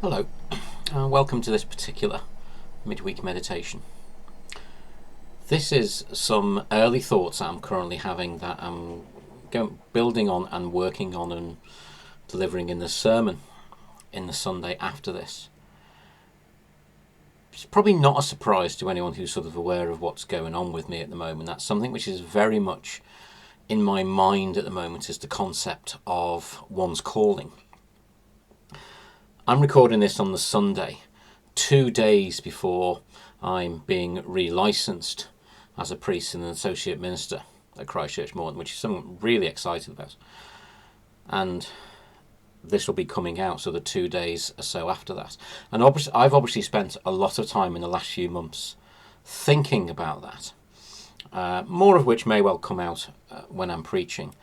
Hello, welcome to this particular midweek meditation. This is some early thoughts I'm currently having that I'm building on and working on and delivering in the sermon in the Sunday after this. It's probably not a surprise to anyone who's sort of aware of what's going on with me at the moment. That's something which is very much in my mind at the moment, is the concept of one's calling. I'm recording this on the Sunday, 2 days before I'm being re-licensed as a priest and an associate minister at Christchurch Morton, which is something I'm really excited about. And this will be coming out, so the 2 days or so after that. And I've obviously spent a lot of time in the last few months thinking about that, more of which may well come out when I'm preaching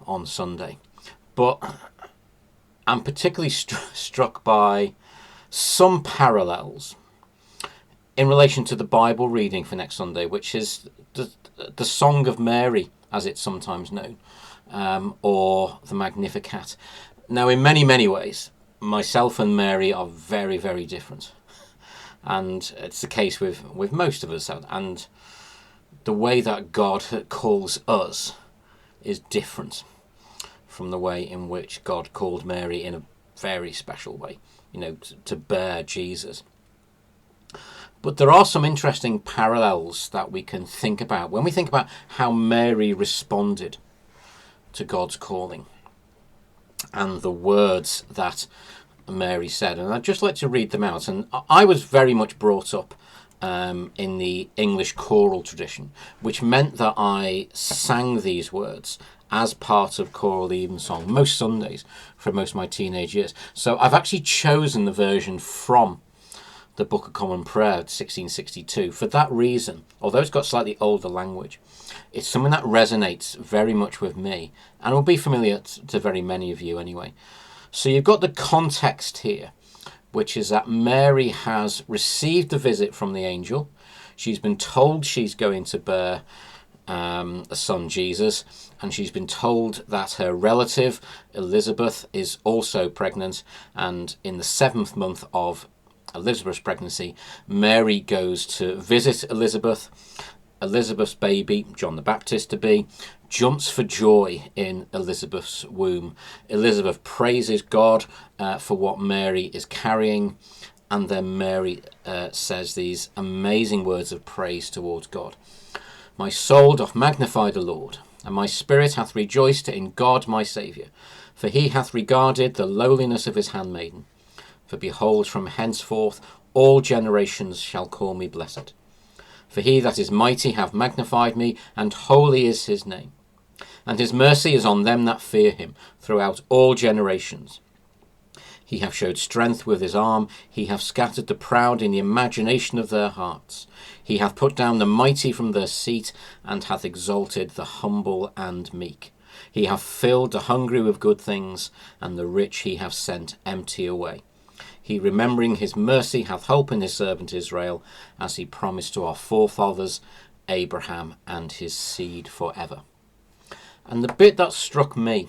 on Sunday. But I'm particularly struck by some parallels in relation to the Bible reading for next Sunday, which is the Song of Mary, as it's sometimes known, or the Magnificat. Now, in many, many ways, myself and Mary are very, very different. And it's the case with most of us. And the way that God calls us is different from the way in which God called Mary in a very special way, to bear Jesus. But there are some interesting parallels that we can think about when we think about how Mary responded to God's calling and the words that Mary said. And I'd just like to read them out. And I was very much brought up in the English choral tradition, which meant that I sang these words as part of choral evensong most Sundays for most of my teenage years. So I've actually chosen the version from the Book of Common Prayer, 1662, for that reason. Although it's got slightly older language, it's something that resonates very much with me and will be familiar to very many of you anyway. So you've got the context here, which is that Mary has received a visit from the angel. She's been told she's going to bear a son, Jesus, and she's been told that her relative Elizabeth is also pregnant, and in the 7th month of Elizabeth's pregnancy, Mary goes to visit Elizabeth. Elizabeth's baby, John the Baptist to be, jumps for joy in Elizabeth's womb. Elizabeth praises God for what Mary is carrying, and then Mary says these amazing words of praise towards God. My soul doth magnify the Lord, and my spirit hath rejoiced in God my Saviour, for he hath regarded the lowliness of his handmaiden. For behold, from henceforth all generations shall call me blessed. For he that is mighty hath magnified me, and holy is his name. And his mercy is on them that fear him throughout all generations. He hath showed strength with his arm. He hath scattered the proud in the imagination of their hearts. He hath put down the mighty from their seat, and hath exalted the humble and meek. He hath filled the hungry with good things, and the rich he hath sent empty away. He, remembering his mercy, hath holpen his servant Israel, as he promised to our forefathers, Abraham and his seed forever. And the bit that struck me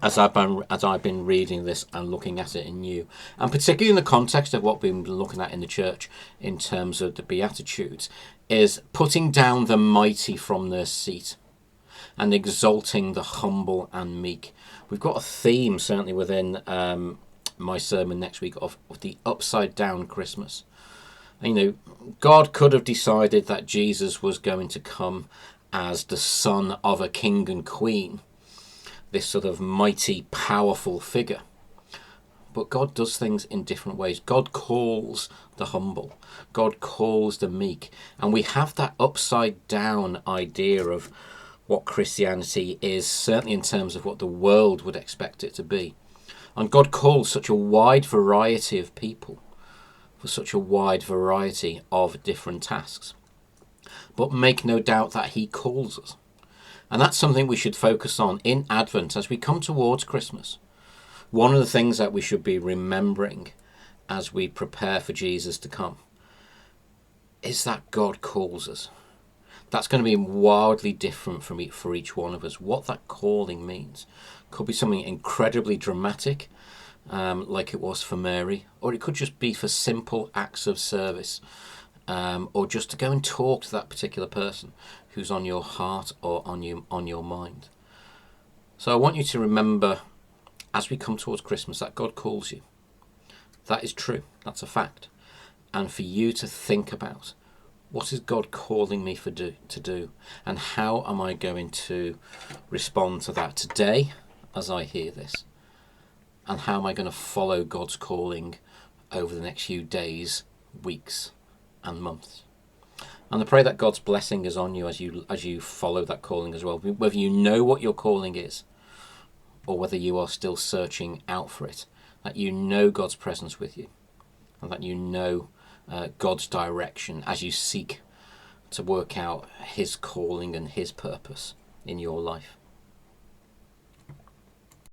as I've been reading this and looking at it anew, and particularly in the context of what we've been looking at in the church in terms of the Beatitudes, is putting down the mighty from their seat and exalting the humble and meek. We've got a theme certainly within my sermon next week of the upside down Christmas. And, God could have decided that Jesus was going to come as the son of a king and queen, this sort of mighty, powerful figure. But God does things in different ways. God calls the humble. God calls the meek. And we have that upside down idea of what Christianity is, certainly in terms of what the world would expect it to be. And God calls such a wide variety of people for such a wide variety of different tasks. But make no doubt that he calls us. And that's something we should focus on in Advent as we come towards Christmas. One of the things that we should be remembering as we prepare for Jesus to come is that God calls us. That's going to be wildly different for each one of us. What that calling means could be something incredibly dramatic, like it was for Mary, or it could just be for simple acts of service, or just to go and talk to that particular person who's on your heart or on your mind. So I want you to remember, as we come towards Christmas, that God calls you. That is true. That's a fact. And for you to think about, what is God calling me to do? And how am I going to respond to that today as I hear this? And how am I going to follow God's calling over the next few days, weeks and months? And I pray that God's blessing is on you as you follow that calling as well. Whether you know what your calling is, or whether you are still searching out for it, that you know God's presence with you, and that you know God's direction as you seek to work out his calling and his purpose in your life.